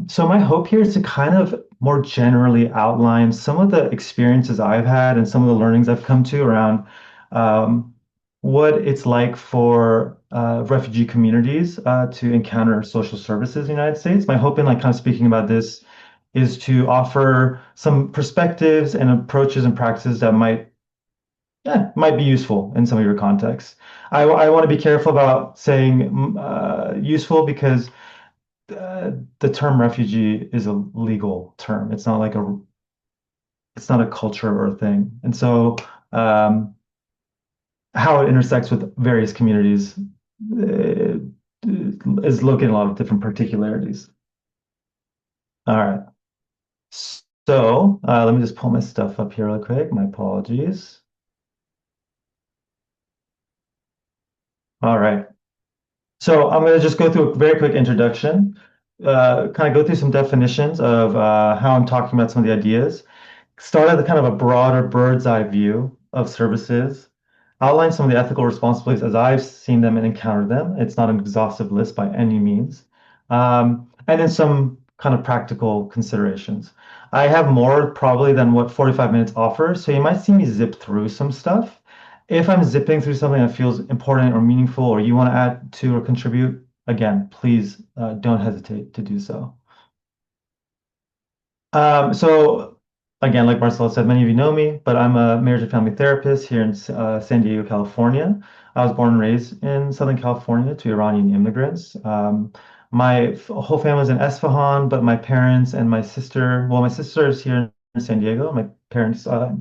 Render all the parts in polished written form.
So my hope here is to kind of more generally outline some of the experiences I've had and some of the learnings I've come to around um, what it's like for refugee communities to encounter social services in the United States. My hope in like kind of speaking about this is to offer some perspectives and approaches and practices that might be useful in some of your contexts. I want to be careful about saying useful because the term refugee is a legal term. It's not a culture or a thing. And so how it intersects with various communities uh, is looking at a lot of different particularities. All right. So let me just pull my stuff up here real quick. My apologies. All right. So I'm going to just go through a very quick introduction, kind of go through some definitions of how I'm talking about some of the ideas, start at the kind of a broader bird's eye view of services, outline some of the ethical responsibilities as I've seen them and encountered them. It's not an exhaustive list by any means. And then some kind of practical considerations. I have more probably than what 45 minutes offers, so you might see me zip through some stuff. If I'm zipping through something that feels important or meaningful, or you want to add to or contribute, again, please don't hesitate to do so. So again, like Marcelo said, many of you know me, but I'm a marriage and family therapist here in San Diego, California. I was born and raised in Southern California to Iranian immigrants. My whole family was in Esfahan, but my parents and my sister, well, my sister is here in San Diego. My parents are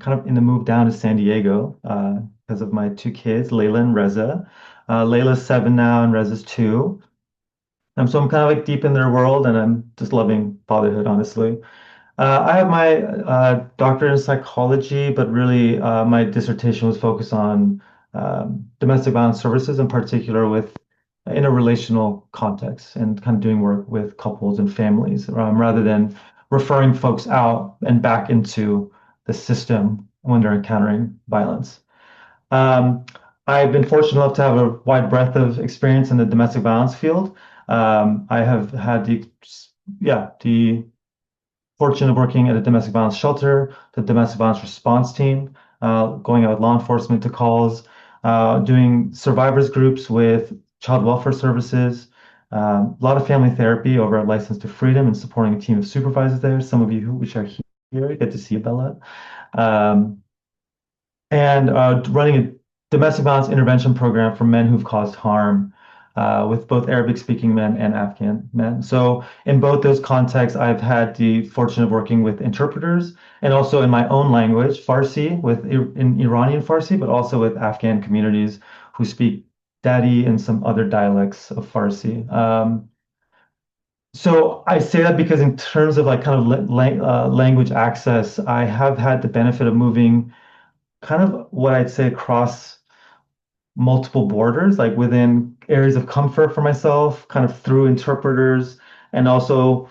kind of in the move down to San Diego because of my two kids, Layla and Reza. Layla's 7 now and Reza's 2. So I'm kind of like deep in their world and I'm just loving fatherhood, honestly. I have my doctorate in psychology, but really my dissertation was focused on domestic violence services, in particular with in a relational context and kind of doing work with couples and families rather than referring folks out and back into the system when they're encountering violence. Um, I've been fortunate enough to have a wide breadth of experience in the domestic violence field. I have had the fortune of working at a domestic violence shelter, the domestic violence response team, going out with law enforcement to calls, doing survivors groups with child welfare services, a lot of family therapy over at License to Freedom and supporting a team of supervisors there. Some of you which are here, get to see you, Bella. Um, and running a domestic violence intervention program for men who've caused harm with both Arabic speaking men and Afghan men. So, in both those contexts, I've had the fortune of working with interpreters and also in my own language, Farsi, in Iranian Farsi, but also with Afghan communities who speak Dari and some other dialects of Farsi. So I say that because in terms of like kind of language access, I have had the benefit of moving kind of what I'd say across multiple borders, like within areas of comfort for myself, kind of through interpreters, and also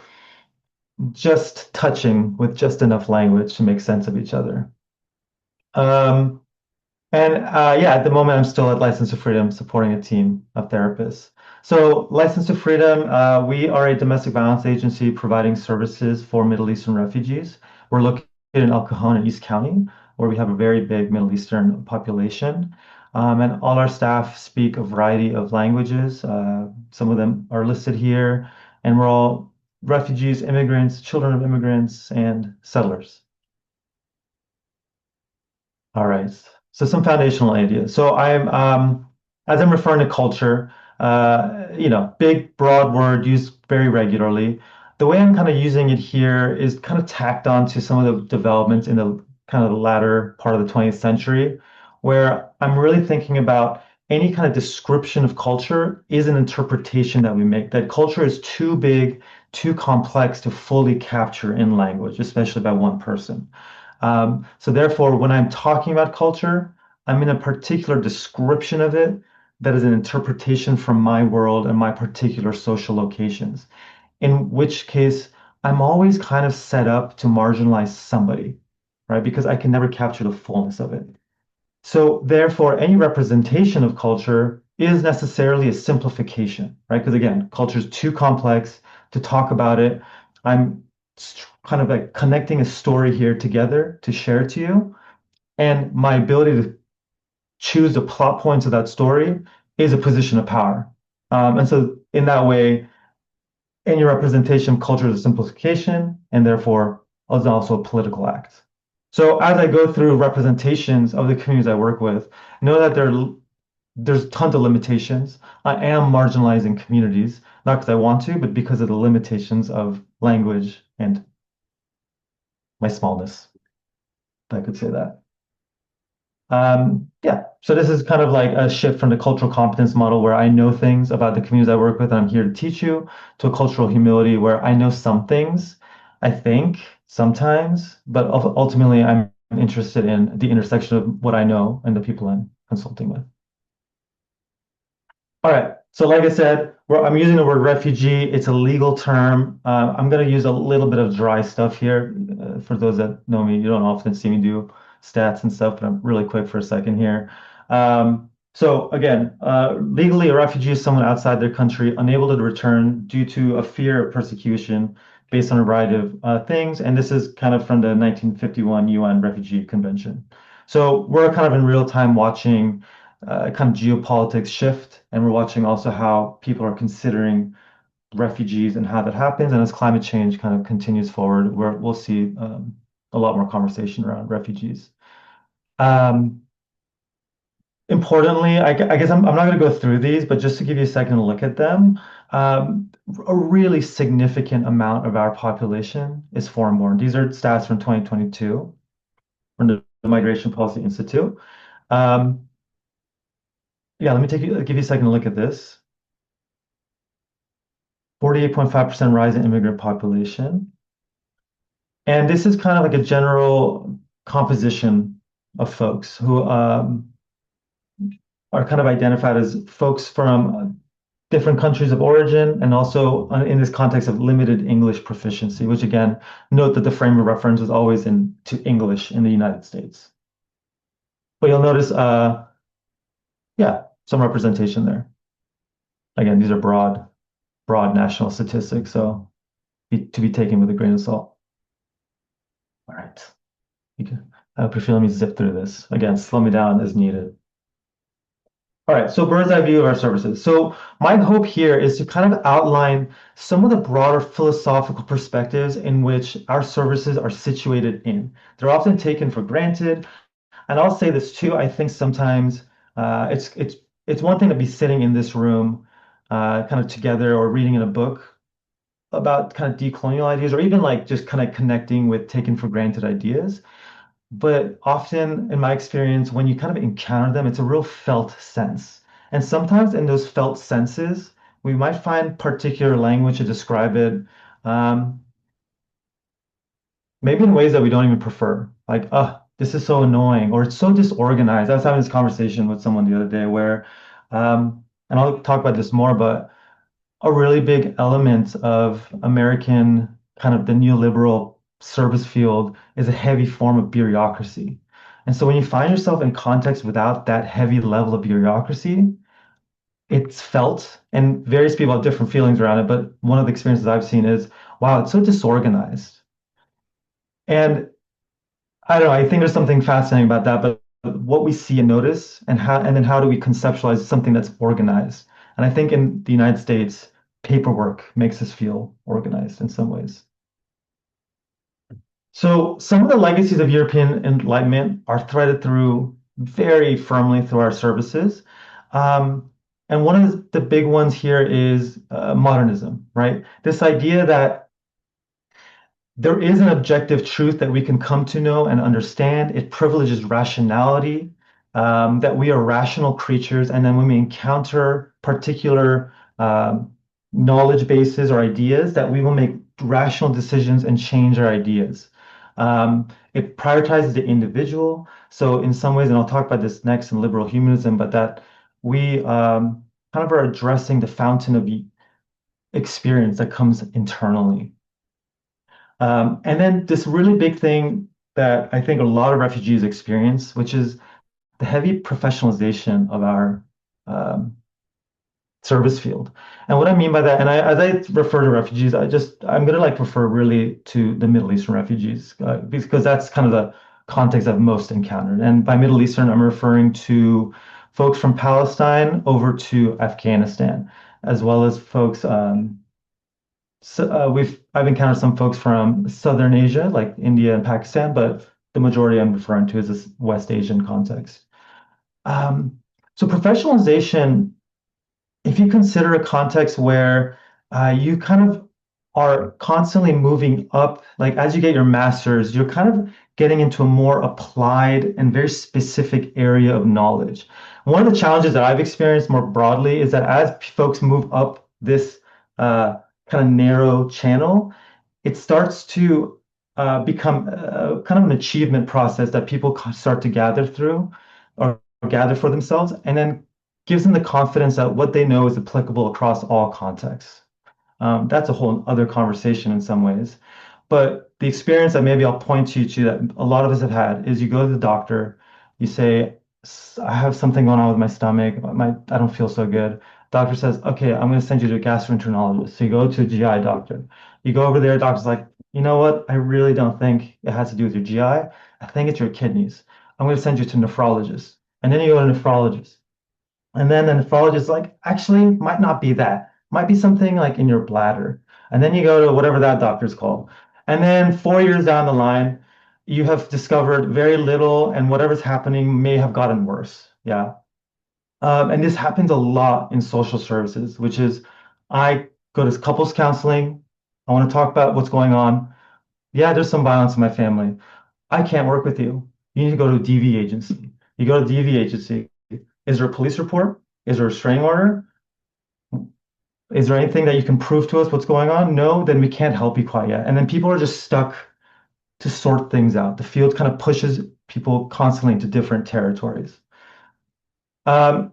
just touching with just enough language to make sense of each other. Um, and yeah, at the moment, I'm still at License to Freedom supporting a team of therapists. So, License to Freedom, we are a domestic violence agency providing services for Middle Eastern refugees. We're located in El Cajon in East County, where we have a very big Middle Eastern population. And all our staff speak a variety of languages. Some of them are listed here, and we're all refugees, immigrants, children of immigrants, and settlers. All right. So some foundational ideas. So as I'm referring to culture, big, broad word used very regularly. The way I'm kind of using it here is kind of tacked on to some of the developments in the kind of the latter part of the 20th century, where I'm really thinking about any kind of description of culture is an interpretation that we make. That culture is too big, too complex to fully capture in language, especially by one person. So therefore, when I'm talking about culture, I'm in a particular description of it that is an interpretation from my world and my particular social locations, in which case I'm always kind of set up to marginalize somebody, right? Because I can never capture the fullness of it. So therefore, any representation of culture is necessarily a simplification, right? Because again, culture is too complex to talk about it. I'm kind of like connecting a story here together to share to you. And my ability to choose the plot points of that story is a position of power. And so, in that way, any representation of culture is a simplification, and therefore is also a political act. So, as I go through representations of the communities I work with, know that there's tons of limitations. I am marginalizing communities, not because I want to, but because of the limitations of language and my smallness. If I could say that. Yeah, so this is kind of like a shift from the cultural competence model where I know things about the communities I work with and I'm here to teach you, to a cultural humility where I know some things, I think, sometimes, but ultimately I'm interested in the intersection of what I know and the people I'm consulting with. All right. So, like I said, I'm using the word refugee. It's a legal term. I'm going to use a little bit of dry stuff here. For those that know me, you don't often see me do stats and stuff, but I'm really quick for a second here. So, again, legally, a refugee is someone outside their country unable to return due to a fear of persecution based on a variety of things. And this is kind of from the 1951 UN Refugee Convention. So, we're kind of in real time watching kind of geopolitics shift, and we're watching also how people are considering refugees and how that happens. And as climate change kind of continues forward, we'll see a lot more conversation around refugees. Um, Importantly, I guess I'm not going to go through these, but just to give you a second to look at them, a really significant amount of our population is foreign-born. These are stats from 2022 from the Migration Policy Institute. Um, yeah, let me give you a second to look at this. 48.5% rise in immigrant population. And this is kind of like a general composition of folks who are kind of identified as folks from different countries of origin and also in this context of limited English proficiency, which again, note that the frame of reference is always to English in the United States. But you'll notice, yeah, some representation there. Again, these are broad national statistics, so to be taken with a grain of salt. All right. You can, I hope you're feeling me zip through this. Again, slow me down as needed. All right, so bird's eye view of our services. So my hope here is to kind of outline some of the broader philosophical perspectives in which our services are situated in. They're often taken for granted, and I'll say this too. I think sometimes it's one thing to be sitting in this room, kind of together or reading in a book about kind of decolonial ideas, or even like just kind of connecting with taken for granted ideas. But often, in my experience, when you kind of encounter them, it's a real felt sense. And sometimes in those felt senses, we might find particular language to describe it, um, maybe in ways that we don't even prefer. Like, this is so annoying, or it's so disorganized. I was having this conversation with someone the other day where, and I'll talk about this more, but a really big element of American kind of the neoliberal service field is a heavy form of bureaucracy. And so when you find yourself in context without that heavy level of bureaucracy, it's felt, and various people have different feelings around it, but one of the experiences I've seen is, wow, it's so disorganized. And I don't know, I think there's something fascinating about that, but what we see and notice and then how do we conceptualize something that's organized? And I think in the United States, paperwork makes us feel organized in some ways. So some of the legacies of European Enlightenment are threaded through very firmly through our services. Um, and one of the big ones here is modernism, right? This idea that there is an objective truth that we can come to know and understand. It privileges rationality, that we are rational creatures. And then when we encounter particular knowledge bases or ideas, that we will make rational decisions and change our ideas. It prioritizes the individual. So in some ways, and I'll talk about this next in liberal humanism, but that we kind of are addressing the fountain of experience that comes internally. And then this really big thing that I think a lot of refugees experience, which is the heavy professionalization of our um, service field. And what I mean by that, and as I refer to refugees, I'm gonna like refer really to the Middle Eastern refugees because that's kind of the context I've most encountered. And by Middle Eastern, I'm referring to folks from Palestine over to Afghanistan, as well as folks. I've encountered some folks from Southern Asia, like India and Pakistan, but the majority I'm referring to is this West Asian context. Um, so professionalization, if you consider a context where you kind of are constantly moving up, like as you get your master's, you're kind of getting into a more applied and very specific area of knowledge. One of the challenges that I've experienced more broadly is that as folks move up this kind of narrow channel, it starts to become kind of an achievement process that people start to gather through or gather for themselves, and then gives them the confidence that what they know is applicable across all contexts. That's a whole other conversation in some ways. But the experience that maybe I'll point you to that a lot of us have had is you go to the doctor, you say, I have something going on with my stomach, I don't feel so good. Doctor says, okay, I'm going to send you to a gastroenterologist. So you go to a GI doctor. You go over there, doctor's like, you know what? I really don't think it has to do with your GI. I think it's your kidneys. I'm going to send you to a nephrologist. And then you go to a nephrologist. And then the nephrologist is like, actually, might not be that. Might be something like in your bladder. And then you go to whatever that doctor's called. And then 4 years down the line, you have discovered very little, and whatever's happening may have gotten worse. Yeah. And this happens a lot in social services, which is I go to couples counseling. I want to talk about what's going on. Yeah, there's some violence in my family. I can't work with you. You need to go to a DV agency. You go to the DV agency. Is there a police report? Is there a restraining order? Is there anything that you can prove to us what's going on? No, then we can't help you quite yet. And then people are just stuck to sort things out. The field kind of pushes people constantly into different territories. Um,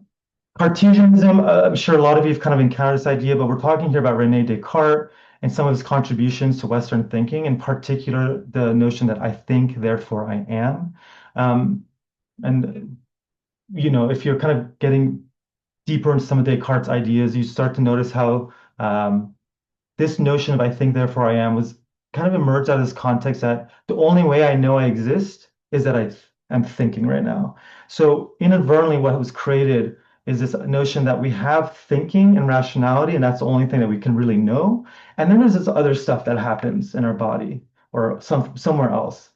Cartesianism, I'm sure a lot of you have kind of encountered this idea, but we're talking here about Rene Descartes and some of his contributions to Western thinking, in particular, the notion that I think, therefore I am. Um, and, if you're kind of getting deeper into some of Descartes' ideas, you start to notice how this notion of I think, therefore I am was kind of emerged out of this context that the only way I know I exist is that I am thinking right now. So inadvertently, what was created is this notion that we have thinking and rationality, and that's the only thing that we can really know. And then there's this other stuff that happens in our body or somewhere else.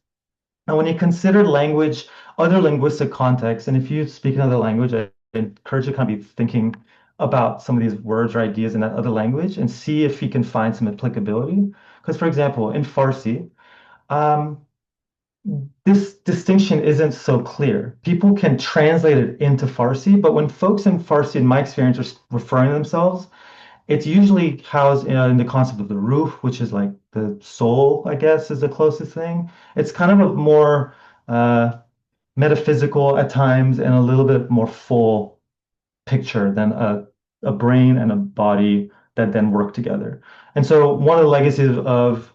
And when you consider language, other linguistic contexts, and if you speak another language, I encourage you to kind of be thinking about some of these words or ideas in that other language and see if you can find some applicability. Because, for example, in Farsi, um, this distinction isn't so clear. People can translate it into Farsi, but when folks in Farsi, in my experience, are referring to themselves, it's usually housed in the concept of the ruh, which is like the soul, I guess, is the closest thing. It's kind of a more metaphysical at times and a little bit more full picture than a brain and a body that then work together. And so one of the legacies of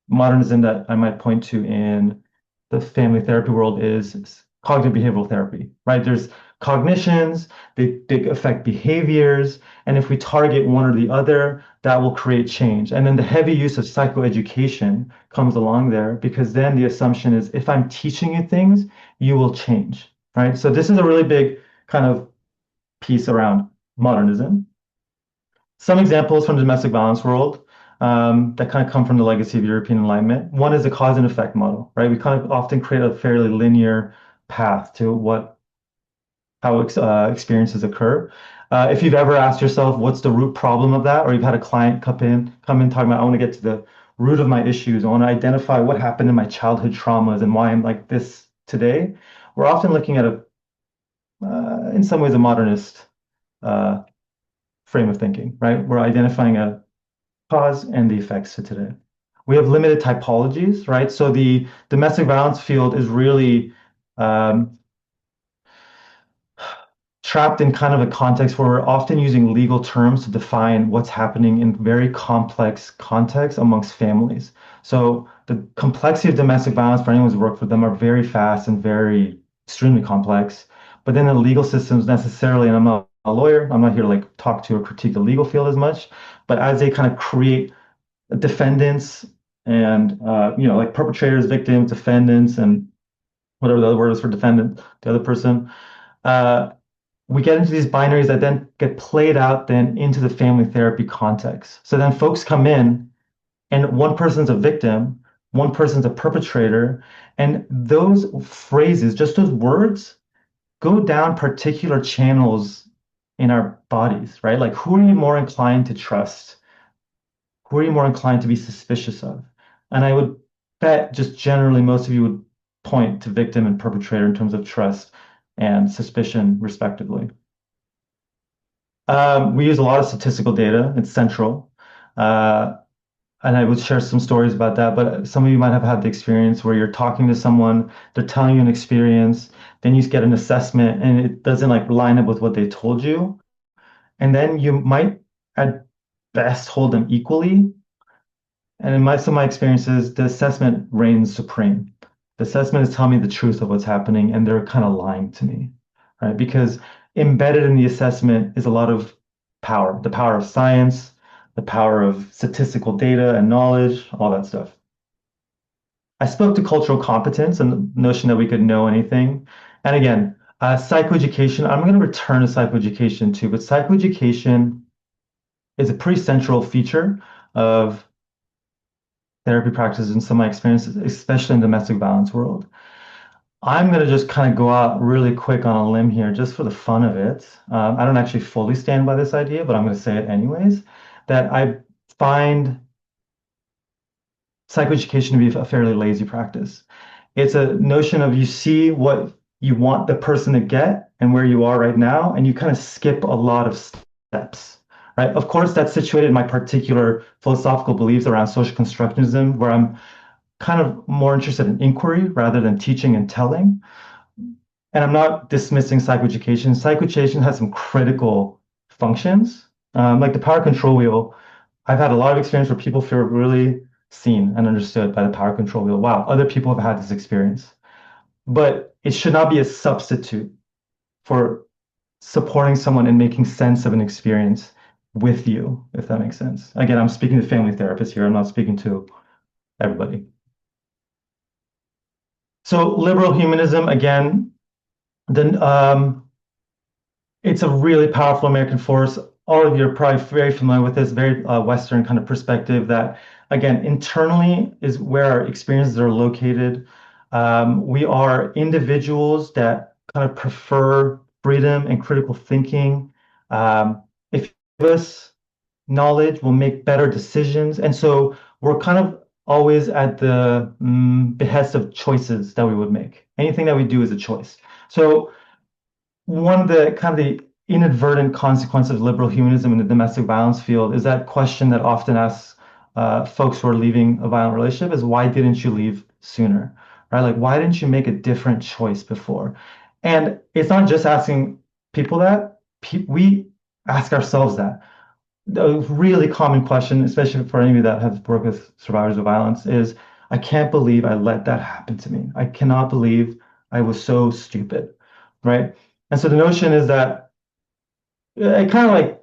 modernism that I might point to in the family therapy world is cognitive behavioral therapy, right? There's cognitions, they affect behaviors, and if we target one or the other, that will create change. And then the heavy use of psychoeducation comes along there because then the assumption is if I'm teaching you things, you will change, right? So this is a really big kind of piece around modernism. Some examples from the domestic violence world that kind of come from the legacy of European Enlightenment. One is the cause and effect model, right? We kind of often create a fairly linear path to how experiences occur. If you've ever asked yourself, what's the root problem of that, or you've had a client come in talking about, I want to get to the root of my issues. I want to identify what happened in my childhood traumas and why I'm like this today. We're often looking at in some ways, a modernist uh, frame of thinking, right? We're identifying a cause and the effects to today. We have limited typologies, right? So the domestic violence field is really um, trapped in kind of a context where we're often using legal terms to define what's happening in very complex contexts amongst families. So the complexity of domestic violence for anyone who's worked with them are very fast and very extremely complex. But then the legal systems necessarily, and I'm not a lawyer. I'm not here to like talk to or critique the legal field as much, but as they kind of create defendants and like perpetrators, victims, defendants, and whatever the other word is for defendant, the other person. Uh, we get into these binaries that then get played out then into the family therapy context. So then folks come in and one person's a victim, one person's a perpetrator, and those phrases, just those words, go down particular channels in our bodies, right? Like who are you more inclined to trust? Who are you more inclined to be suspicious of? And I would bet just generally most of you would point to victim and perpetrator in terms of trust and suspicion, respectively. We use a lot of statistical data. It's central. Uh, and I would share some stories about that, but some of you might have had the experience where you're talking to someone, they're telling you an experience, then you get an assessment and it doesn't like line up with what they told you. And then you might at best hold them equally. And in some of my experiences, the assessment reigns supreme. The assessment is telling me the truth of what's happening, and they're kind of lying to me, right? Because embedded in the assessment is a lot of power, the power of science, the power of statistical data and knowledge, all that stuff. I spoke to cultural competence and the notion that we could know anything. And again, psychoeducation, I'm going to return to psychoeducation too, but psychoeducation is a pretty central feature of therapy practices in some of my experiences, especially in the domestic violence world. I'm going to just kind of go out really quick on a limb here just for the fun of it. I don't actually fully stand by this idea, but I'm going to say it anyways, that I find psychoeducation to be a fairly lazy practice. It's a notion of you see what you want the person to get and where you are right now, and you kind of skip a lot of steps. Right? Of course, that's situated in my particular philosophical beliefs around social constructionism, where I'm kind of more interested in inquiry rather than teaching and telling. And I'm not dismissing psychoeducation. Psychoeducation has some critical functions, like the power control wheel. I've had a lot of experience where people feel really seen and understood by the power control wheel. Wow, other people have had this experience. But it should not be a substitute for supporting someone and making sense of an experience with you, if that makes sense. Again, I'm speaking to family therapists here. I'm not speaking to everybody. So liberal humanism, again, then it's a really powerful American force. All of you are probably very familiar with this very Western kind of perspective that, again, internally is where our experiences are located. We are individuals that kind of prefer freedom and critical thinking. If you give us knowledge, we'll make better decisions. And so we're kind of always at the behest of choices that we would make. Anything that we do is a choice. So one of the kind of the inadvertent consequences of liberal humanism in the domestic violence field is that question that often asks folks who are leaving a violent relationship is why didn't you leave sooner, right? Like why didn't you make a different choice before? And it's not just asking people that, we ask ourselves that. The really common question, especially for any of you that have worked with survivors of violence, is I can't believe I let that happen to me. I cannot believe I was so stupid, right? And so the notion is that it kind of like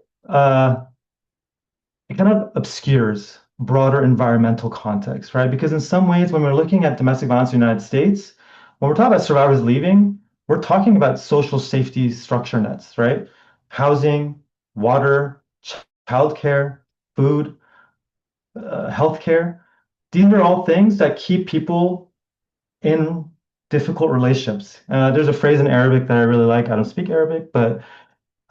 it kind of obscures broader environmental context, right? Because in some ways, when we're looking at domestic violence in the United States, when we're talking about survivors leaving, we're talking about social safety structure nets, right? Housing, water, childcare, food, healthcare. These are all things that keep people in difficult relationships. There's a phrase in Arabic that I really like. I don't speak Arabic, but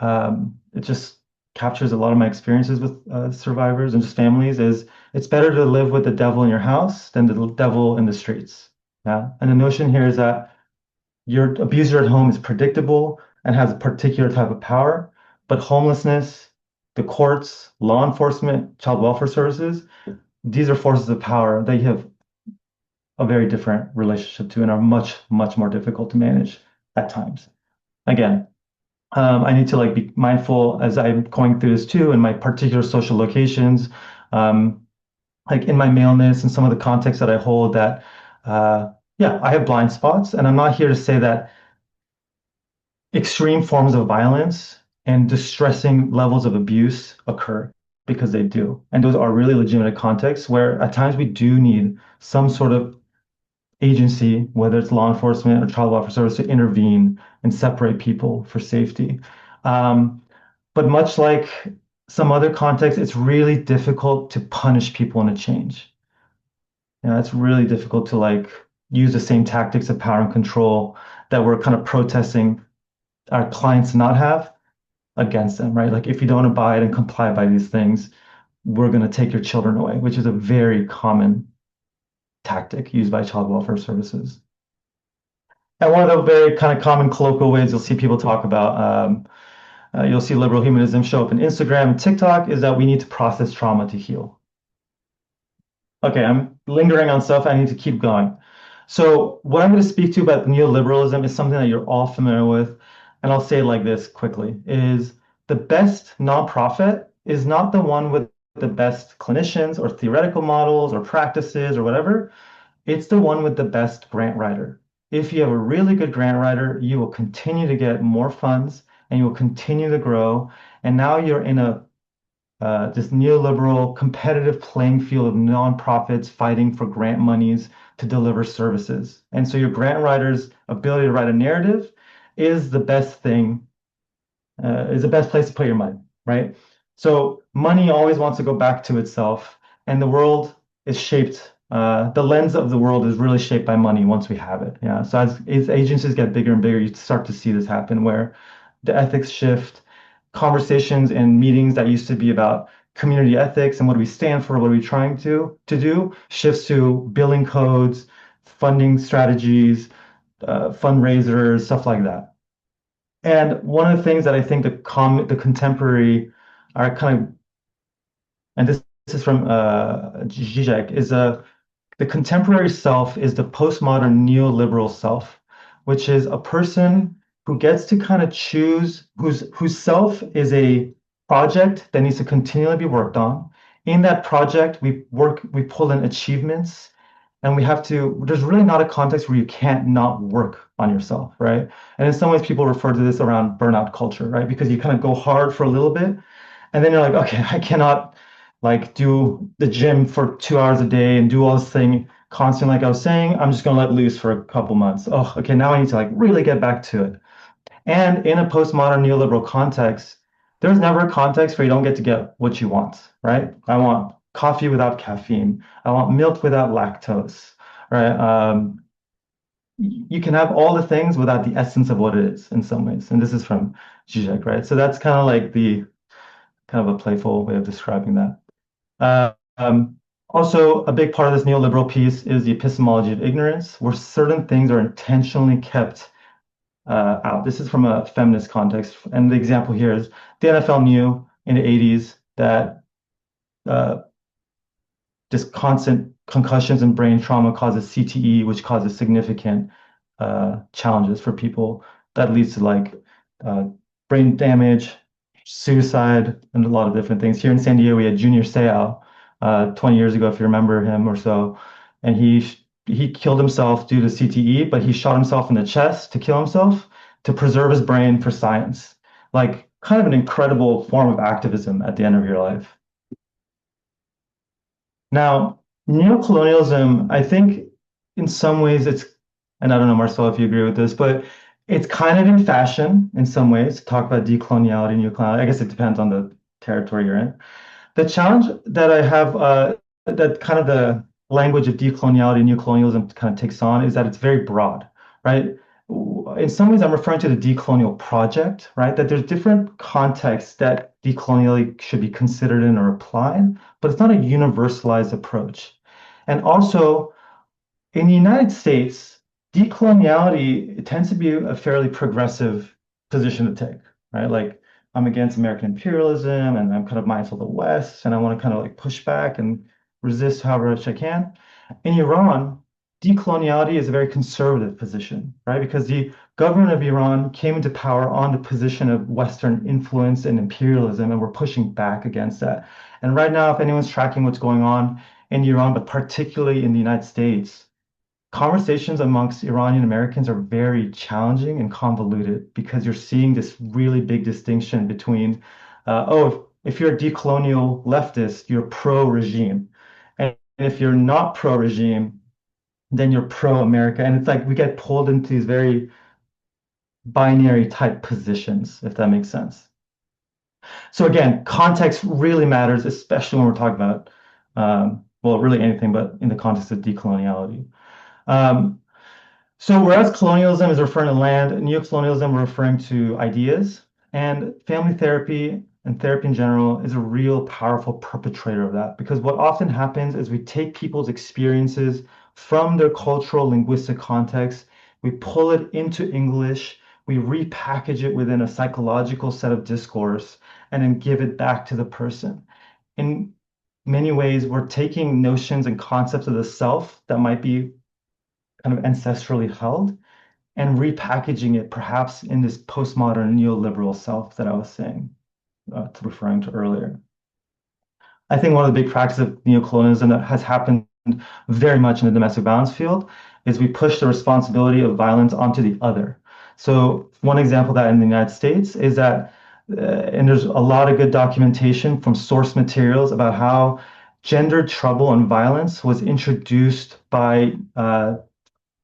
it just captures a lot of my experiences with survivors and just families is it's better to live with the devil in your house than the devil in the streets. Yeah. And the notion here is that your abuser at home is predictable and has a particular type of power, but homelessness, the courts, law enforcement, child welfare services, these are forces of power that you have a very different relationship to and are much, much more difficult to manage at times. Again, I need to like be mindful as I'm going through this too in my particular social locations, um, like in my maleness and some of the context that I hold that, yeah, I have blind spots. And I'm not here to say that extreme forms of violence and distressing levels of abuse occur because they do. And those are really legitimate contexts where at times we do need some sort of agency, whether it's law enforcement or child welfare service, to intervene and separate people for safety. Um, but much like some other contexts, it's really difficult to punish people in a change. It's really difficult to like use the same tactics of power and control that we're kind of protesting our clients to not have against them, right? Like if you don't abide and comply by these things, we're going to take your children away, which is a very common tactic used by child welfare services. And one of the very kind of common colloquial ways you'll see people talk about, you'll see liberal humanism show up in Instagram and TikTok, is that we need to process trauma to heal. Okay, I'm lingering on stuff. I need to keep going. So, what I'm going to speak to about neoliberalism is something that you're all familiar with, and I'll say it like this quickly, is the best nonprofit is not the one with the best clinicians or theoretical models or practices or whatever. It's the one with the best grant writer. If you have a really good grant writer, you will continue to get more funds and you will continue to grow. And now you're in a this neoliberal competitive playing field of nonprofits fighting for grant monies to deliver services. And so your grant writer's ability to write a narrative is the best thing, is the best place to put your money, right? So money always wants to go back to itself, and the world is shaped. The lens of the world is really shaped by money once we have it. Yeah. So as agencies get bigger and bigger, you start to see this happen where the ethics shift, conversations and meetings that used to be about community ethics and what do we stand for, what are we trying to do, shifts to billing codes, funding strategies, fundraisers, stuff like that. And one of the things that I think the contemporary are kind of, and this is from Zizek, is the contemporary self is the postmodern neoliberal self, which is a person who gets to kind of choose whose self is a project that needs to continually be worked on. In that project, we pull in achievements, and we have to, there's really not a context where you can't not work on yourself, right? And in some ways, people refer to this around burnout culture, right? Because you kind of go hard for a little bit, and then you're like, okay, I cannot like do the gym for 2 hours a day and do all this thing constantly. Like I was saying, I'm just gonna let loose for a couple months. Oh, okay, now I need to like really get back to it. And in a postmodern neoliberal context, there's never a context where you don't get to get what you want, right? I want coffee without caffeine. I want milk without lactose, right? You can have all the things without the essence of what it is in some ways. And this is from Zizek, right? So that's kind of like the kind of a playful way of describing that. Also, a big part of this neoliberal piece is the epistemology of ignorance, where certain things are intentionally kept out. This is from a feminist context, and the example here is the NFL knew in the 80s that uh, just constant concussions and brain trauma causes CTE, which causes significant challenges for people. That leads to like uh, brain damage, suicide, and a lot of different things. Here in San Diego, we had Junior Seau 20 years ago, if you remember him or so, and he killed himself due to CTE, but he shot himself in the chest to kill himself to preserve his brain for science. Like kind of an incredible form of activism at the end of your life. Now, neocolonialism, I think in some ways it's, and I don't know, Marcel, if you agree with this, but it's kind of in fashion in some ways to talk about decoloniality, neocoloniality. I guess it depends on the territory you're in. The challenge that I have, that kind of the language of decoloniality and neocolonialism kind of takes on is that it's very broad, right? In some ways, I'm referring to the decolonial project, right? That there's different contexts that decoloniality should be considered in or applied, but it's not a universalized approach. And also, in the United States, decoloniality it tends to be a fairly progressive position to take, right? Like I'm against American imperialism and I'm kind of mindful of the West and I want to kind of like push back and resist however much I can. In Iran, decoloniality is a very conservative position, right? Because the government of Iran came into power on the position of Western influence and imperialism, and we're pushing back against that. And right now, if anyone's tracking what's going on in Iran, but particularly in the United States, conversations amongst Iranian Americans are very challenging and convoluted because you're seeing this really big distinction between, oh, if you're a decolonial leftist, you're pro-regime. And if you're not pro-regime, then you're pro-America. And it's like we get pulled into these very binary type positions, if that makes sense. So again, context really matters, especially when we're talking about, well, really anything, but in the context of decoloniality. Um, So whereas colonialism is referring to land, neocolonialism we're referring to ideas, and family therapy and therapy in general is a real powerful perpetrator of that. Because what often happens is we take people's experiences from their cultural linguistic context, we pull it into English, we repackage it within a psychological set of discourse, and then give it back to the person. In many ways, we're taking notions and concepts of the self that might be kind of ancestrally held and repackaging it perhaps in this postmodern neoliberal self that I was saying, referring to earlier. I think one of the big practices of neocolonialism that has happened very much in the domestic violence field is we push the responsibility of violence onto the other. So one example of that in the United States is that, and there's a lot of good documentation from source materials about how gendered trouble and violence was introduced by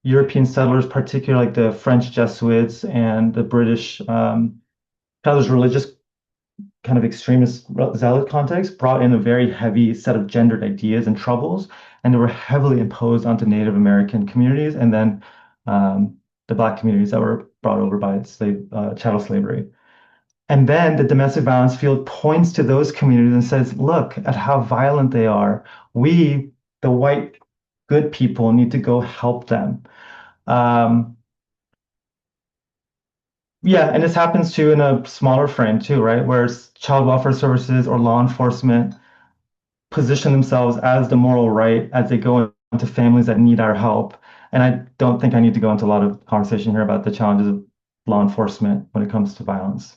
European settlers, particularly like the French Jesuits and the British, kind of those religious kind of extremist zealot context, brought in a very heavy set of gendered ideas and troubles, and they were heavily imposed onto Native American communities and then the Black communities that were brought over by chattel slavery. And then the domestic violence field points to those communities and says, look at how violent they are. We, the white good people, need to go help them. Um, yeah, and this happens too in a smaller frame too, right? Where child welfare services or law enforcement position themselves as the moral right as they go into families that need our help. And I don't think I need to go into a lot of conversation here about the challenges of law enforcement when it comes to violence.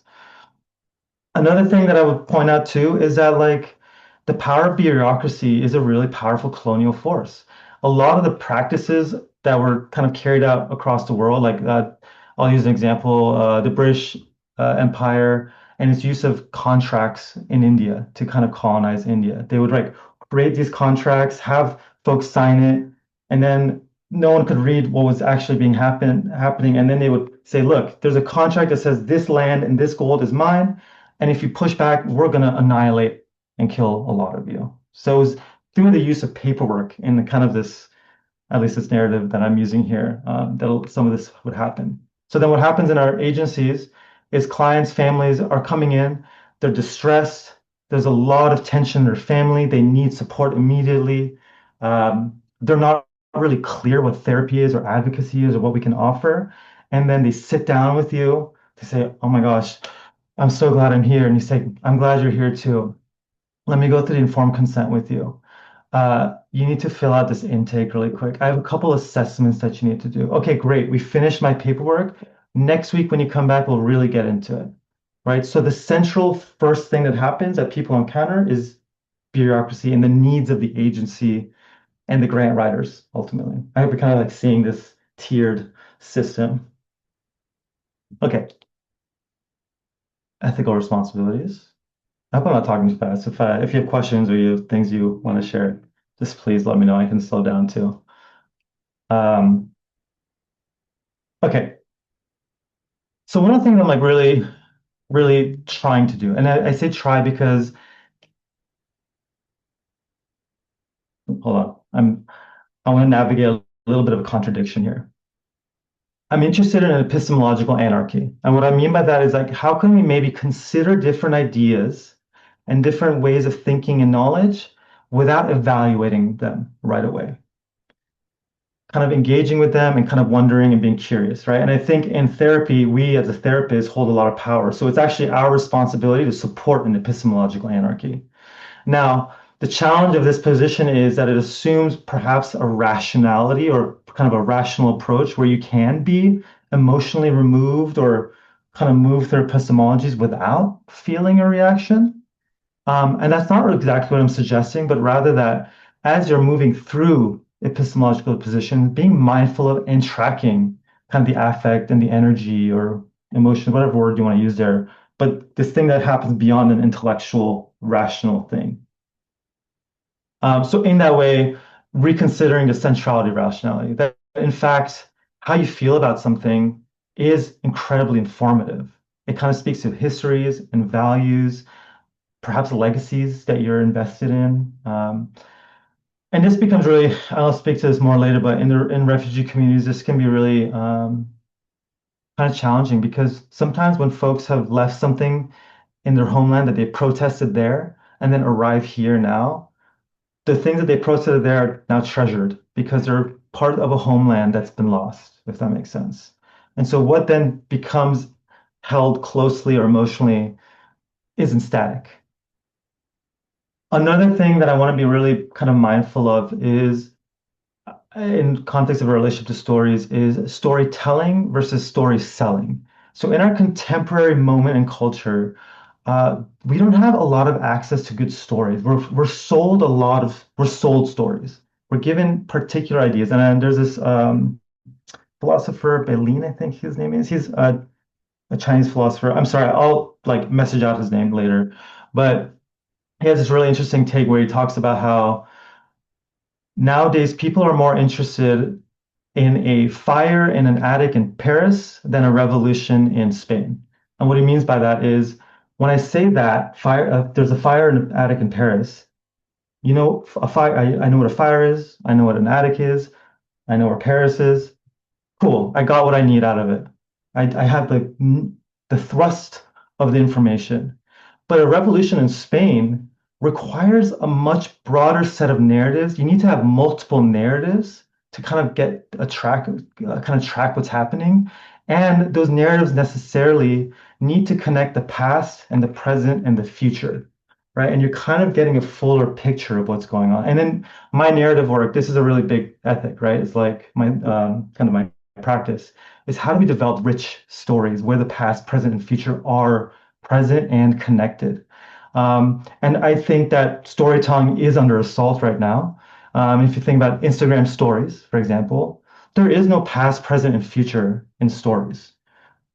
Another thing that I would point out too is that like the power of bureaucracy is a really powerful colonial force. A lot of the practices that were kind of carried out across the world, like I'll use an example, the British Empire and its use of contracts in India to kind of colonize India. They would like create these contracts, have folks sign it, and then no one could read what was actually happening. And then they would say, look, there's a contract that says this land and this gold is mine. And if you push back, we're going to annihilate and kill a lot of you. So it was through the use of paperwork in the kind of this, at least this narrative that I'm using here, that some of this would happen. So then what happens in our agencies is clients, families are coming in, they're distressed. There's a lot of tension in their family. They need support immediately. They're not really clear what therapy is or advocacy is or what we can offer. And then they sit down with you to say, oh my gosh, I'm so glad I'm here. And you say, I'm glad you're here too. Let me go through the informed consent with you. You need to fill out this intake really quick. I have a couple assessments that you need to do. Okay, great. We finished my paperwork. Next week, when you come back, we'll really get into it, right? So the central first thing that happens that people encounter is bureaucracy and the needs of the agency and the grant writers, ultimately. I hope you're kind of like seeing this tiered system. Okay, ethical responsibilities. I hope I'm not talking too fast. If you have questions or you have things you want to share, just please let me know. I can slow down too. Um, okay. So one of the things I'm like really, really trying to do, and I say try because hold on, I want to navigate a little bit of a contradiction here. I'm interested in epistemological anarchy. And what I mean by that is like, how can we maybe consider different ideas and different ways of thinking and knowledge without evaluating them right away? Kind of engaging with them and kind of wondering and being curious, right? And I think in therapy, we as a therapist hold a lot of power. So it's actually our responsibility to support an epistemological anarchy. Now, the challenge of this position is that it assumes perhaps a rationality or kind of a rational approach where you can be emotionally removed or kind of move through epistemologies without feeling a reaction. And that's not exactly what I'm suggesting, but rather that as you're moving through epistemological position, being mindful of and tracking kind of the affect and the energy or emotion, whatever word you want to use there, but this thing that happens beyond an intellectual, rational thing. So in that way, reconsidering the centrality of rationality, that in fact, how you feel about something is incredibly informative. It kind of speaks to histories and values, perhaps legacies that you're invested in. And this becomes really, I'll speak to this more later, but in refugee communities, this can be really kind of challenging because sometimes when folks have left something in their homeland that they protested there and then arrive here now, the things that they protested there are now treasured because they're part of a homeland that's been lost, if that makes sense. And so what then becomes held closely or emotionally isn't static. Another thing that I want to be really kind of mindful of is in context of a relationship to stories is storytelling versus story selling. So in our contemporary moment in culture, we don't have a lot of access to good stories. We're sold stories. We're given particular ideas. And then there's this philosopher, Belin, I think his name is. He's a Chinese philosopher. I'm sorry, I'll like message out his name later. But he has this really interesting take where he talks about how nowadays people are more interested in a fire in an attic in Paris than a revolution in Spain. And what he means by that is when I say that fire, there's a fire in an attic in Paris, you know, a fire, I know what a fire is, I know what an attic is, I know where Paris is. Cool, I got what I need out of it. I have the thrust of the information. But a revolution in Spain requires a much broader set of narratives. You need to have multiple narratives to kind of get a track, kind of track what's happening. And those narratives necessarily need to connect the past and the present and the future, right? And you're kind of getting a fuller picture of what's going on. And then my narrative work, this is a really big ethic, right? It's like my kind of my practice is how do we develop rich stories where the past, present, and future are present and connected. And I think that storytelling is under assault right now. If you think about Instagram stories, for example, there is no past, present, and future in stories,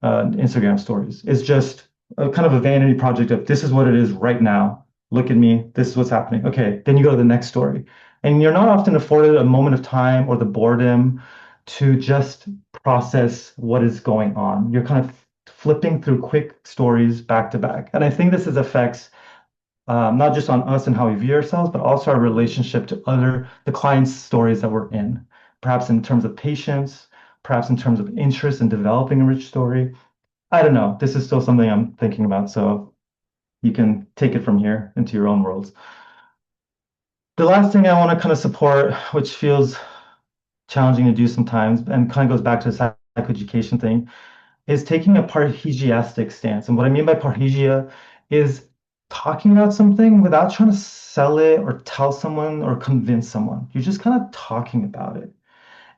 Instagram stories. It's just a kind of a vanity project of this is what it is right now. Look at me. This is what's happening. Okay, then you go to the next story. And you're not often afforded a moment of time or the boredom to just process what is going on. You're kind of flipping through quick stories back to back. And I think this is affects not just on us and how we view ourselves, but also our relationship to the clients' stories that we're in, perhaps in terms of patience, perhaps in terms of interest in developing a rich story. I don't know. This is still something I'm thinking about, so you can take it from here into your own worlds. The last thing I want to kind of support, which feels challenging to do sometimes, and kind of goes back to the psychoeducation thing, is taking a parhesiastic stance. And what I mean by parhesia is talking about something without trying to sell it or tell someone or convince someone. You're just kind of talking about it.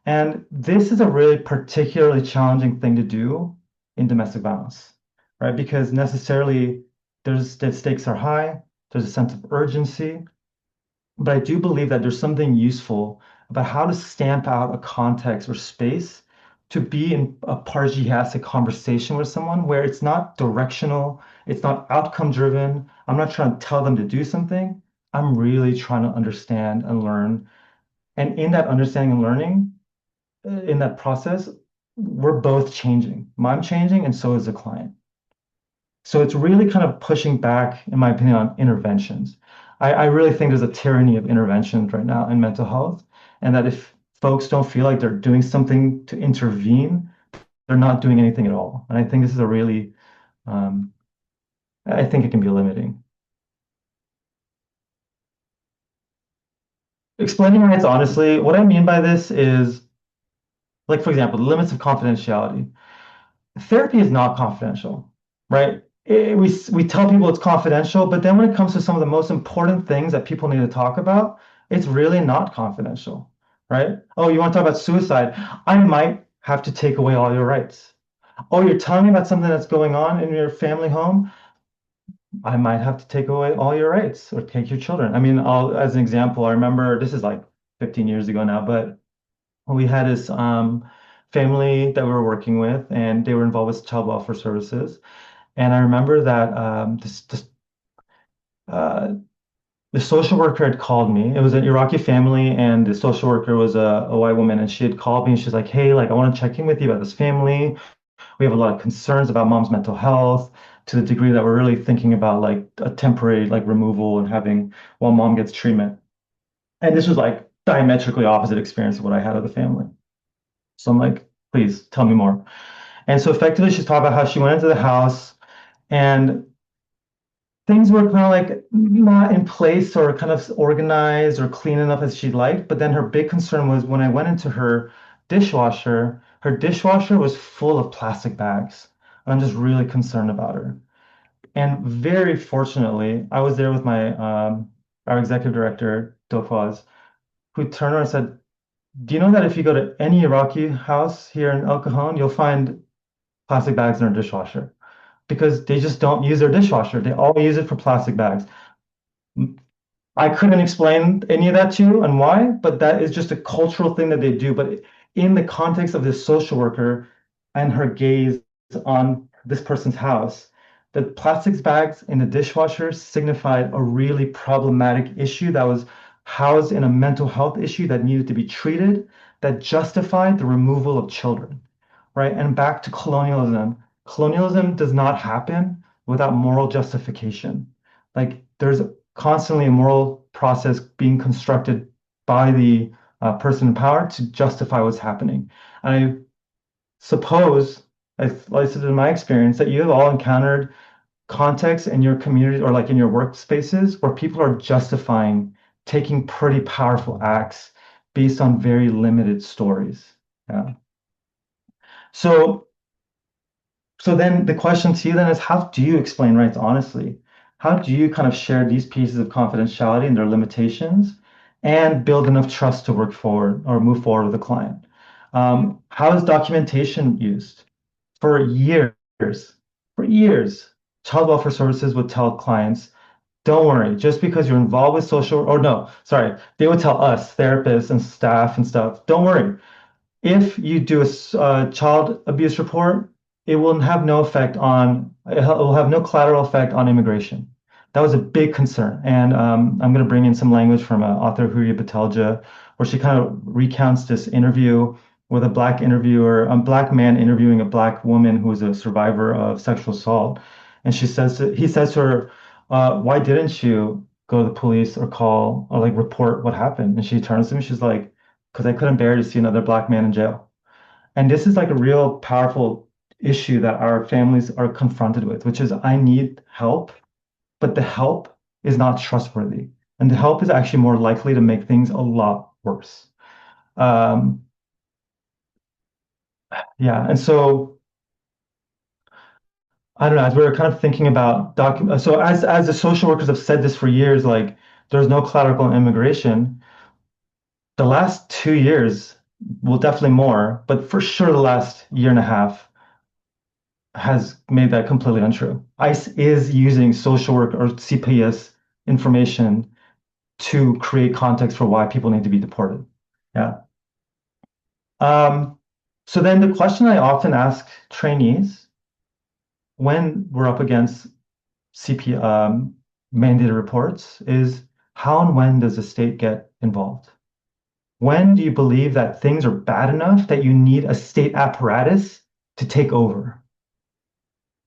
And this is a really particularly challenging thing to do in domestic violence, right? Because necessarily the stakes are high, there's a sense of urgency, but I do believe that there's something useful about how to stamp out a context or space to be in a pargiastic conversation with someone where it's not directional, it's not outcome driven. I'm not trying to tell them to do something. I'm really trying to understand and learn. And in that understanding and learning, in that process, we're both changing. I'm changing, and so is the client. So it's really kind of pushing back, in my opinion, on interventions. I really think there's a tyranny of interventions right now in mental health, and that if folks don't feel like they're doing something to intervene, they're not doing anything at all. And I think this is a really, um, I think it can be limiting. Explaining rights honestly, what I mean by this is, like, for example, the limits of confidentiality. Therapy is not confidential, right? We tell people it's confidential, but then when it comes to some of the most important things that people need to talk about, it's really not confidential, right? Oh, you want to talk about suicide? I might have to take away all your rights. Oh, you're telling me about something that's going on in your family home? I might have to take away all your rights or take your children. I mean, as an example, I remember this is like 15 years ago now, but we had this family that we were working with, and they were involved with child welfare services. And I remember that uh, the social worker had called me. It was an Iraqi family, and the social worker was a white woman, and she had called me, and she's like, "Hey, like I want to check in with you about this family. We have a lot of concerns about mom's mental health to the degree that we're really thinking about like a temporary like removal and having while mom gets treatment." And this was like diametrically opposite experience of what I had of the family. So I'm like, please tell me more. And so effectively, she's talking about how she went into the house and things were kind of like not in place or kind of organized or clean enough as she'd like. But then her big concern was when I went into her dishwasher was full of plastic bags. And I'm just really concerned about her. And very fortunately, I was there with my our executive director, Dokwas, who turned around and said, "Do you know that if you go to any Iraqi house here in El Cajon, you'll find plastic bags in their dishwasher because they just don't use their dishwasher. They all use it for plastic bags." I couldn't explain any of that to you and why, but that is just a cultural thing that they do. But in the context of this social worker and her gaze on this person's house, the plastics bags in the dishwasher signified a really problematic issue that was housed in a mental health issue that needed to be treated, that justified the removal of children, right? And back to colonialism. Colonialism does not happen without moral justification. Like there's constantly a moral process being constructed by the person in power to justify what's happening. And I suppose, at least in my experience, that you have all encountered contexts in your community or like in your workspaces where people are justifying taking pretty powerful acts based on very limited stories. Yeah. So So then the question to you then is how do you explain rights honestly? How do you kind of share these pieces of confidentiality and their limitations and build enough trust to work forward or move forward with a client? How is documentation used? For years, for years, child welfare services would tell clients, don't worry, just because you're involved with social, or no, sorry, they would tell us, therapists and staff and stuff, don't worry, if you do a child abuse report, it will have no effect on, it will have no collateral effect on immigration. That was a big concern. And I'm going to bring in some language from author Huria Batelja, where she kind of recounts this interview with a black interviewer, a black man interviewing a black woman who was a survivor of sexual assault. And he says to her, why didn't you go to the police or call or like report what happened? And she turns to him, she's like, because I couldn't bear to see another black man in jail. And this is like a real powerful issue that our families are confronted with, which is I need help, but the help is not trustworthy. And the help is actually more likely to make things a lot worse. Um, yeah. And so I don't know, as we are kind of thinking about so as the social workers have said this for years, like there's no collateral immigration. The last 2 years, well, definitely more, but for sure the last year and a half has made that completely untrue. ICE is using social work or CPS information to create context for why people need to be deported. Yeah. Um, so then the question I often ask trainees when we're up against CP mandated reports is how and when does the state get involved? When do you believe that things are bad enough that you need a state apparatus to take over?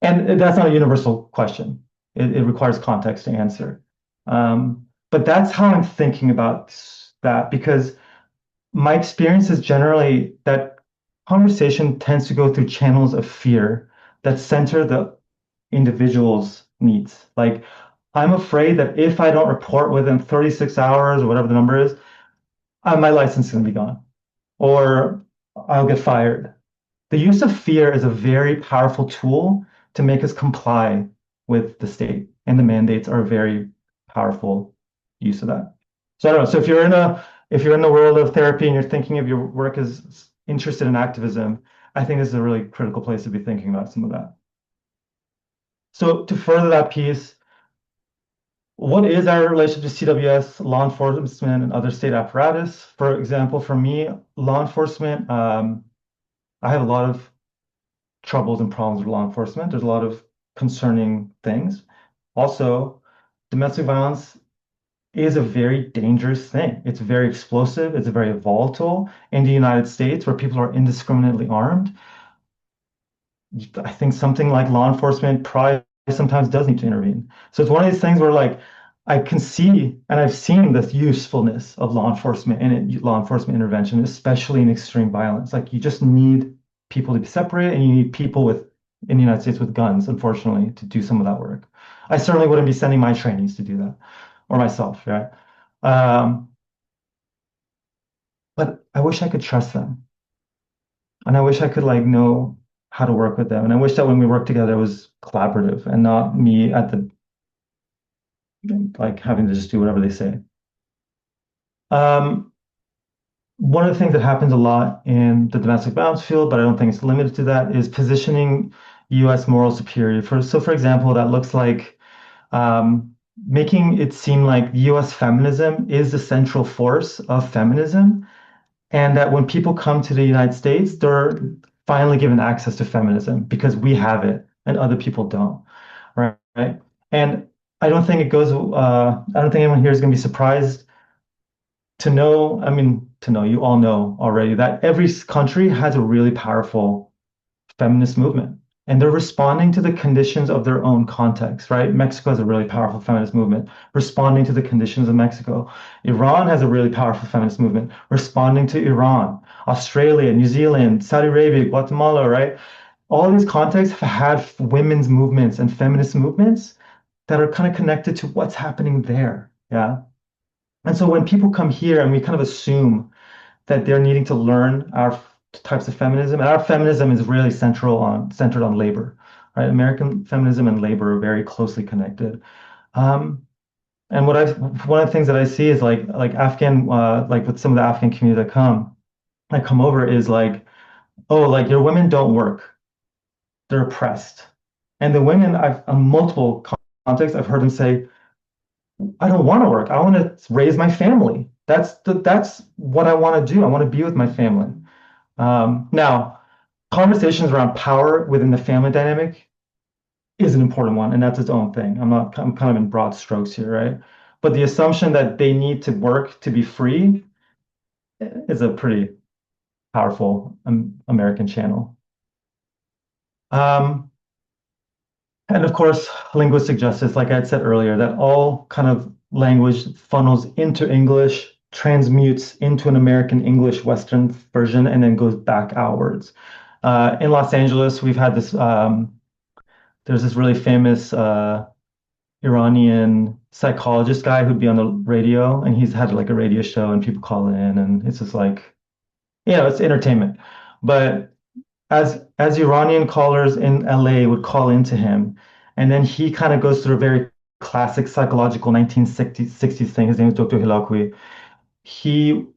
And that's not a universal question. It requires context to answer. But that's how I'm thinking about that because my experience is generally that conversation tends to go through channels of fear that center the individual's needs. Like, I'm afraid that if I don't report within 36 hours or whatever the number is, my license is going to be gone or I'll get fired. The use of fear is a very powerful tool to make us comply with the state, and the mandates are a very powerful use of that. So I don't know. So if you're in the world of therapy and you're thinking of your work as interested in activism, I think this is a really critical place to be thinking about some of that. So to further that piece, What is our relationship to CWS, law enforcement, and other state apparatus? For example, for me, law enforcement, I have a lot of troubles and problems with law enforcement. There's a lot of concerning things. Also, domestic violence is a very dangerous thing. It's very explosive, it's very volatile. In the United States, where people are indiscriminately armed, I think something like law enforcement probably sometimes does need to intervene. So it's one of these things where like I can see and I've seen the usefulness of law enforcement and law enforcement intervention, especially in extreme violence. Like you just need people to be separated and you need people with in the United States with guns, unfortunately, to do some of that work. I certainly wouldn't be sending my trainees to do that or myself, right? Um, but I wish I could trust them. And I wish I could like know how to work with them. And I wish that when we work together, it was collaborative and not me at the like having to just do whatever they say. Um, One of the things that happens a lot in the domestic violence field, but I don't think it's limited to that, is positioning U.S. moral superiority. For example, that looks like um, making it seem like U.S. feminism is the central force of feminism, and that when people come to the United States, they're finally given access to feminism because we have it and other people don't, right? Right? And I don't think it goes. I don't think anyone here is going to be surprised to know. I mean, to know you all know already that every country has a really powerful feminist movement. And they're responding to the conditions of their own context, right? Mexico has a really powerful feminist movement, responding to the conditions of Mexico. Iran has a really powerful feminist movement, responding to Iran. Australia, New Zealand, Saudi Arabia, Guatemala, right? All these contexts have had women's movements and feminist movements that are kind of connected to what's happening there. Yeah. And so when people come here and we kind of assume that they're needing to learn our types of feminism. And our feminism is really centered on labor, right? American feminism and labor are very closely connected. Um, and one of the things that I see is like Afghan like with some of the Afghan community that come over is like, oh, like your women don't work. They're oppressed. And the women I've on multiple contexts, I've heard them say, I don't want to work. I want to raise my family. That's what I want to do. I want to be with my family. Now, conversations around power within the family dynamic is an important one, and that's its own thing. I'm kind of in broad strokes here, right? But the assumption that they need to work to be free is a pretty powerful American channel. Um, and of course, linguistic justice, like I had said earlier, that all kind of language funnels into English, transmutes into an American English Western version, and then goes back outwards. In Los Angeles, we've had this. There's this really famous Iranian psychologist guy who'd be on the radio, and he's had like a radio show, and people call in, and it's just like, it's entertainment. But as Iranian callers in LA would call into him, and then he kind of goes through a very classic psychological 1960s thing. His name is Dr. Hilakwi. He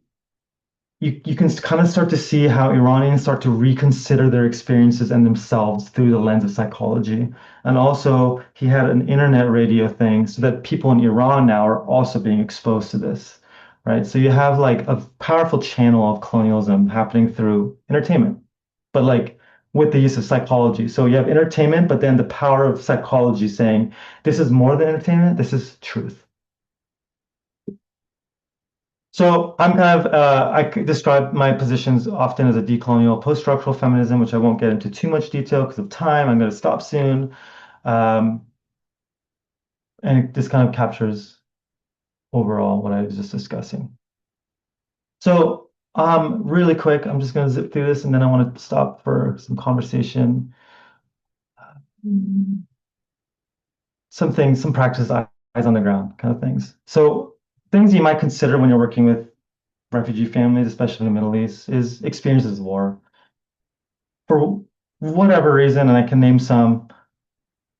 you can kind of start to see how Iranians start to reconsider their experiences and themselves through the lens of psychology. And also, he had an internet radio thing so that people in Iran now are also being exposed to this, right? So you have like a powerful channel of colonialism happening through entertainment, but like with the use of psychology. So you have entertainment, but then the power of psychology saying, this is more than entertainment, this is truth. So I'm kind of describe my positions often as a decolonial post-structural feminism, which I won't get into too much detail because of time. I'm going to stop soon. Um, and this kind of captures overall what I was just discussing. So really quick, I'm just going to zip through this and then I want to stop for some conversation. Some things, some practice eyes on the ground kind of things. So things you might consider when you're working with refugee families, especially in the Middle East, is experiences of war. For whatever reason, and I can name some,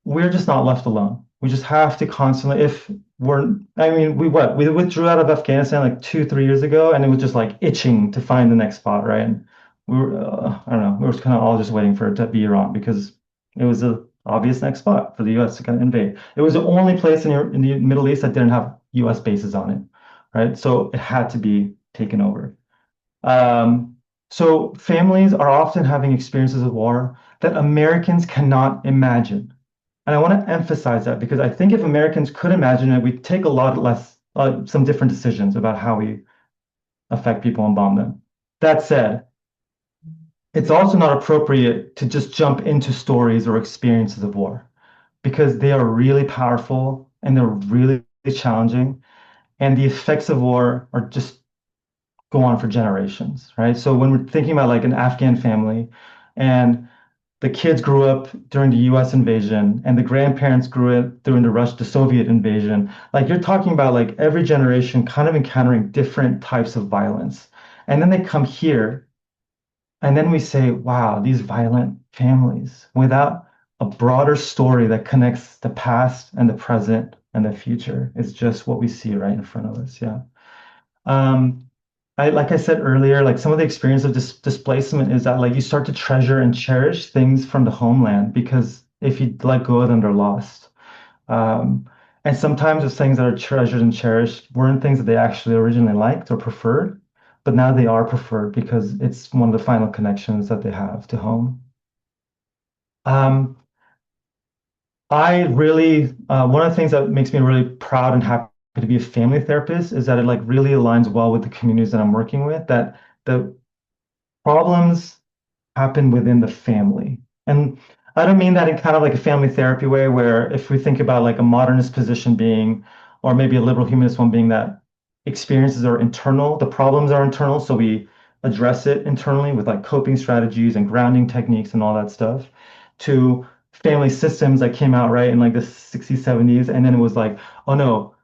we're just not left alone. We just have to constantly, if we're, I mean, we withdrew out of Afghanistan like 2, 3 years ago, and it was just like itching to find the next spot, right? And I don't know, we were kind of all just waiting for it to be Iran because it was a obvious next spot for the US to kind of invade. It was the only place in the Middle East that didn't have US bases on it, right? So it had to be taken over. Um, so families are often having experiences of war that Americans cannot imagine. And I want to emphasize that because I think if Americans could imagine it, we'd take a lot less, some different decisions about how we affect people and bomb them. That said, it's also not appropriate to just jump into stories or experiences of war because they are really powerful and they're really challenging. And the effects of war are just go on for generations, right? So when we're thinking about like an Afghan family and the kids grew up during the US invasion and the grandparents grew up during the Soviet invasion, like you're talking about like every generation kind of encountering different types of violence. And then they come here and then we say, wow, these violent families without a broader story that connects the past and the present and the future is just what we see right in front of us. Yeah. Um, like I said earlier, like some of the experience of displacement is that like you start to treasure and cherish things from the homeland because if you let go of them, they're lost. Um, and sometimes the things that are treasured and cherished weren't things that they actually originally liked or preferred, but now they are preferred because it's one of the final connections that they have to home. Um, I really, one of the things that makes me really proud and happy to be a family therapist is that it like really aligns well with the communities that I'm working with, that the problems happen within the family. And I don't mean that in kind of like a family therapy way, where if we think about like a modernist position being, or maybe a liberal humanist one being that experiences are internal, the problems are internal, so we address it internally with like coping strategies and grounding techniques and all that stuff, to family systems that came out right in like the 60s, 70s, and then it was like, oh no,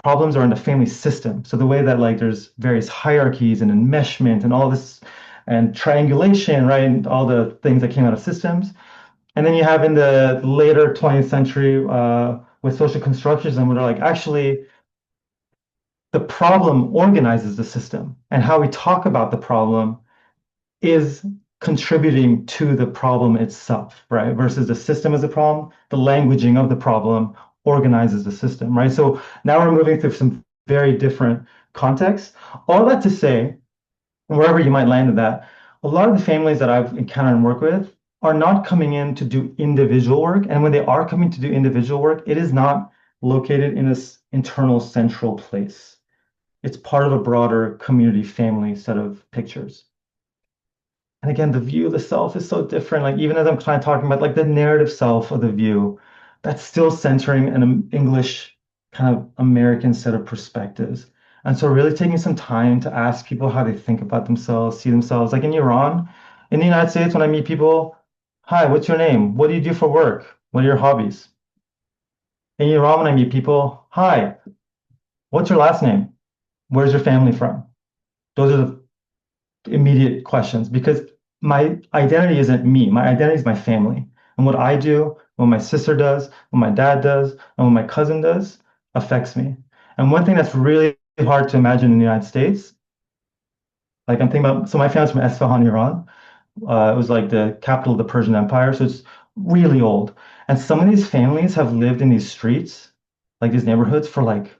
problems are in the family system. So the way that like there's various hierarchies and enmeshment and all this and triangulation, right? And all the things that came out of systems. And then you have in the later 20th century with social constructionism, where they're like, actually, the problem organizes the system, and how we talk about the problem is contributing to the problem itself, right? Versus the system as a problem, the languaging of the problem organizes the system, right? So now we're moving through some very different contexts. All that to say, wherever you might land in that, a lot of the families that I've encountered and worked with are not coming in to do individual work. And when they are coming to do individual work, it is not located in this internal central place. It's part of a broader community family set of pictures. And again, the view of the self is so different. Like even as I'm kind of talking about like the narrative self of the view, that's still centering an English kind of American set of perspectives. And so really taking some time to ask people how they think about themselves, see themselves. Like in Iran, in the United States, when I meet people, hi, what's your name? What do you do for work? What are your hobbies? In Iran, when I meet people, hi, what's your last name? Where's your family from? Those are the immediate questions because my identity isn't me. My identity is my family. And what I do, what my sister does, what my dad does, and what my cousin does affects me. And one thing that's really hard to imagine in the United States, like I'm thinking about, so my family's from Esfahan, Iran. It was like the capital of the Persian Empire. So it's really old. And some of these families have lived in these streets, like these neighborhoods, for like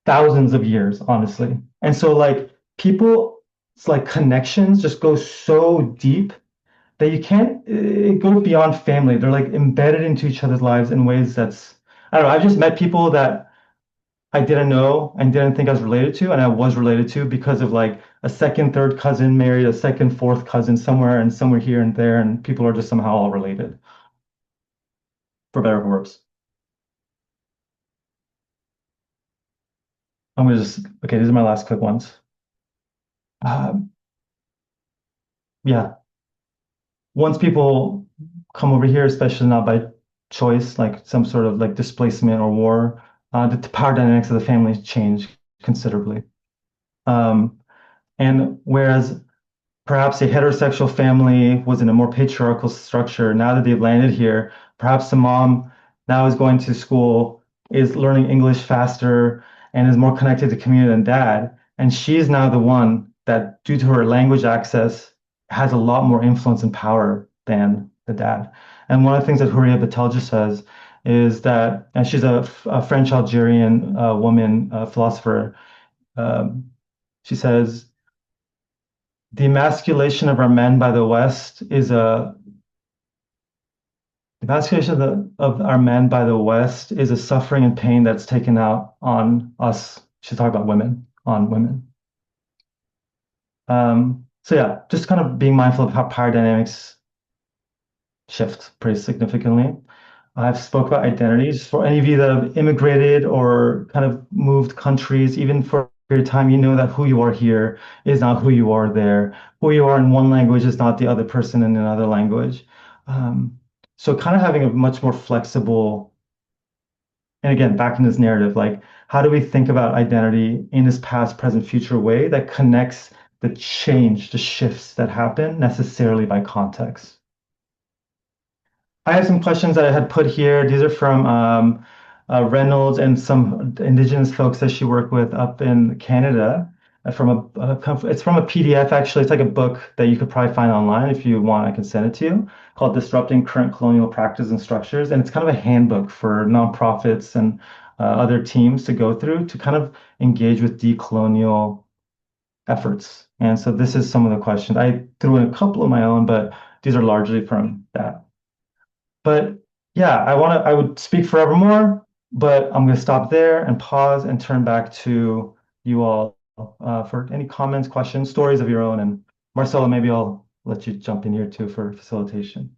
thousands of years, honestly. And so like people, it's like connections just go so deep that you can't, it goes beyond family. They're like embedded into each other's lives in ways that's, I don't know, I've just met people that I didn't know and didn't think I was related to, and I was related to because of like a second, third cousin married a second, fourth cousin somewhere and somewhere here and there, and people are just somehow all related, for better or for worse. I'm gonna just, okay, these are my last quick ones. Um, yeah, once people come over here, especially not by choice, like some sort of like displacement or war, the power dynamics of the family change considerably. Um, and whereas perhaps a heterosexual family was in a more patriarchal structure, now that they've landed here, perhaps the mom now is going to school, is learning English faster, and is more connected to community than dad. And she's now the one that, due to her language access, has a lot more influence and power than the dad. And one of the things that Huria Batelja says is that, and she's a French Algerian woman philosopher. Um, she says, the emasculation of our men by the West is the emasculation of our men by the West is a suffering and pain that's taken out on us. She's talking about women, on women. So yeah, just kind of being mindful of how power dynamics shift pretty significantly. I've spoke about identities. For any of you that have immigrated or kind of moved countries, even for a period of time, you know that who you are here is not who you are there. Who you are in one language is not the other person in another language. Um, so kind of having a much more flexible, and again, back in this narrative, like how do we think about identity in this past, present, future way that connects the change, the shifts that happen necessarily by context? I have some questions that I had put here. These are from Reynolds and some Indigenous folks that she worked with up in Canada. It's from a PDF actually. It's like a book that you could probably find online if you want. I can send it to you. Called "Disrupting Current Colonial Practices and Structures," and it's kind of a handbook for nonprofits and other teams to go through to kind of engage with decolonial efforts. And so this is some of the questions. I threw in a couple of my own, but these are largely from that. But yeah, I would speak forevermore, but I'm going to stop there and pause and turn back to you all for any comments, questions, stories of your own. And Marcelo, maybe I'll let you jump in here too for facilitation.